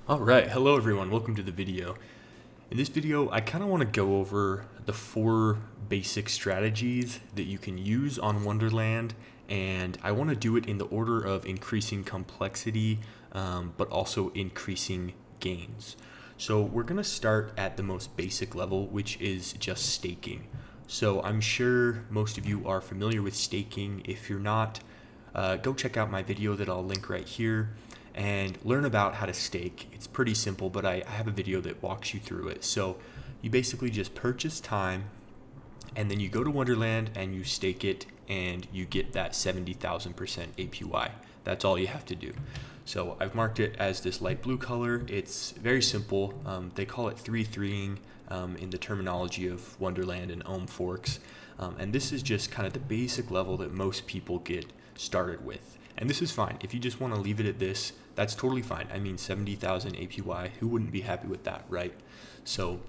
Alright, hello everyone, welcome to the video. In this video, I kind of want to go over the 4 basic strategies that you can use on Wonderland, and I want to do it in the order of increasing complexity, but also increasing gains. So we're going to start at the most basic level, which is just staking. So I'm sure most of you are familiar with staking. If you're not, go check out my video that I'll link right here and learn about how to stake. It's pretty simple, but I have a video that walks you through it. So you basically just purchase time, and then you go to Wonderland and you stake it, and you get that 70,000% APY. That's all you have to do. So I've marked it as this light blue color. It's very simple. They call it 3-3ing in the terminology of Wonderland and Ohm forks. And this is just kind of the basic level that most people get started with. And this is fine. If you just want to leave it at this, that's totally fine. I mean, 70,000 APY, who wouldn't be happy with that, right? So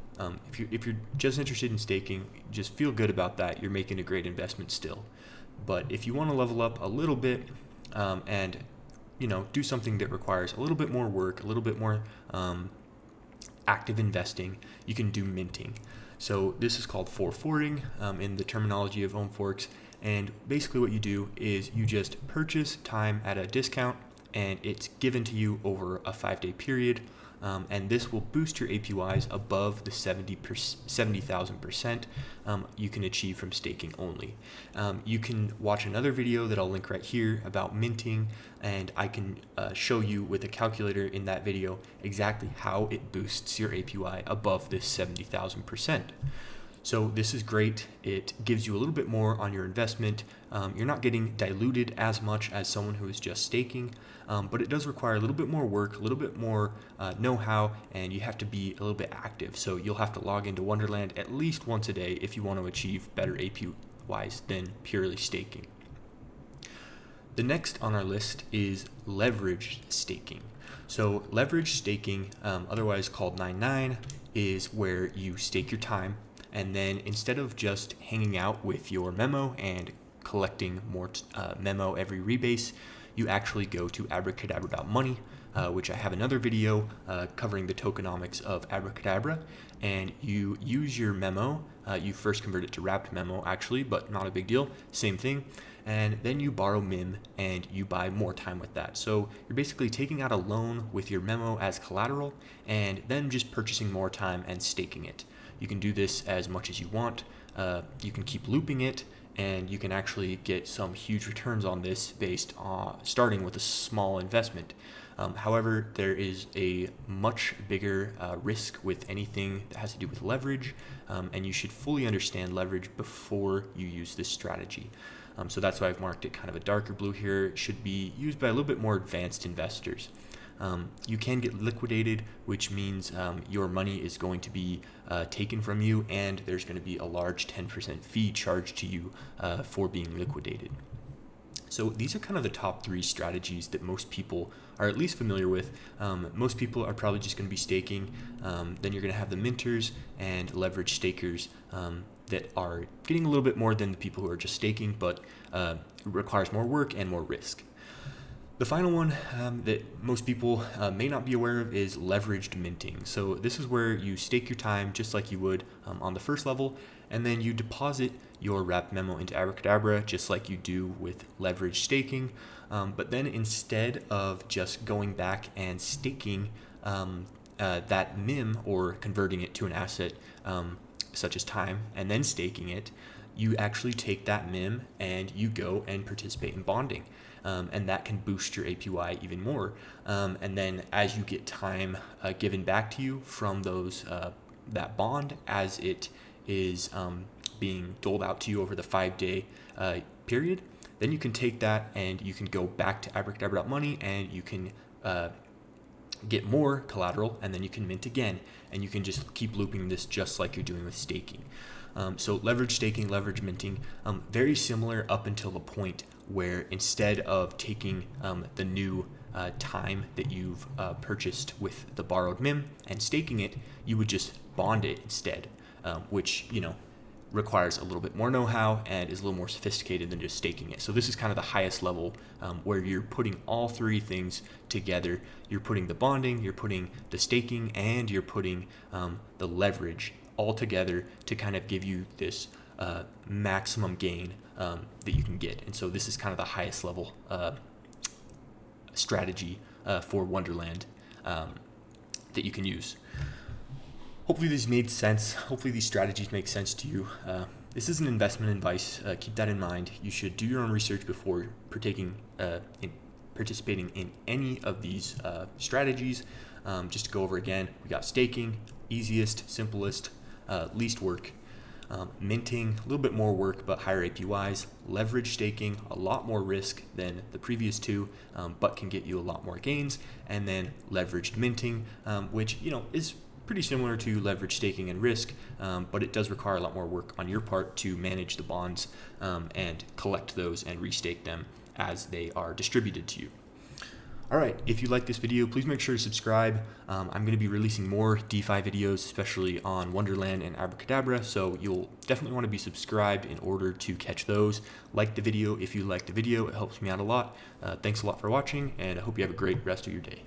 if you're just interested in staking, just feel good about that. You're making a great investment still. But if you want to level up a little bit and do something that requires a little bit more work, a little bit more active investing, you can do minting. So this is called 4-4ing in the terminology of Ohm forks. And basically what you do is you just purchase time at a discount, and it's given to you over a 5-day period. And this will boost your APYs above the 70,000% you can achieve from staking only. You can watch another video that I'll link right here about minting, and I can show you with a calculator in that video exactly how it boosts your APY above this 70,000%. So this is great. It gives you a little bit more on your investment. You're not getting diluted as much as someone who is just staking, but it does require a little bit more work, a little bit more know-how, and you have to be a little bit active. So you'll have to log into Wonderland at least once a day if you want to achieve better APYs than purely staking. The next on our list is leveraged staking. So leveraged staking, otherwise called 9-9, is where you stake your time, and then instead of just hanging out with your memo and collecting more memo every rebase, you actually go to Abracadabra.money, which I have another video covering the tokenomics of Abracadabra, and you use your memo. You first convert it to wrapped memo, actually, but not a big deal, same thing. And then you borrow MIM and you buy more time with that. So you're basically taking out a loan with your memo as collateral and then just purchasing more time and staking it. You can do this as much as you want. You can keep looping it, and you can actually get some huge returns on this based on starting with a small investment. However, there is a much bigger risk with anything that has to do with leverage, and you should fully understand leverage before you use this strategy. So that's why I've marked it kind of a darker blue here. It should be used by a little bit more advanced investors. You can get liquidated, which means your money is going to be taken from you, and there's going to be a large 10% fee charged to you for being liquidated. So these are kind of the top 3 strategies that most people are at least familiar with. Most people are probably just going to be staking. Then you're going to have the minters and leverage stakers that are getting a little bit more than the people who are just staking, but requires more work and more risk. The final one that most people may not be aware of is leveraged minting. So this is where you stake your time just like you would on the first level, and then you deposit your wrapped memo into Abracadabra just like you do with leveraged staking. But then instead of just going back and staking that MIM or converting it to an asset such as time and then staking it, you actually take that MIM and you go and participate in bonding. And that can boost your APY even more. And then as you get time given back to you from that bond, as it is being doled out to you over the 5-day period, then you can take that and you can go back to Abracadabra.money and you can get more collateral, and then you can mint again, and you can just keep looping this just like you're doing with staking. So leverage staking, leverage minting, very similar up until the point where instead of taking the new time that you've purchased with the borrowed MIM and staking it, you would just bond it instead, which requires a little bit more know-how and is a little more sophisticated than just staking it. So this is kind of the highest level where you're putting all three things together. You're putting the bonding, you're putting the staking, and you're putting the leverage all together to kind of give you this maximum gain that you can get. And so this is kind of the highest level strategy for Wonderland that you can use. Hopefully these made sense. Hopefully these strategies make sense to you. This is an investment advice. Keep that in mind. You should do your own research before participating in any of these strategies. Just to go over again, we got staking, easiest, simplest, least work. Minting, a little bit more work but higher APYs. Leverage staking, a lot more risk than the previous two, but can get you a lot more gains. And then leveraged minting, which is pretty similar to leverage staking and risk, but it does require a lot more work on your part to manage the bonds and collect those and restake them as they are distributed to you. All right, if you like this video, please make sure to subscribe. I'm going to be releasing more DeFi videos, especially on Wonderland and Abracadabra, so you'll definitely want to be subscribed in order to catch those. Like the video if you like the video, it helps me out a lot. Thanks a lot for watching, and I hope you have a great rest of your day.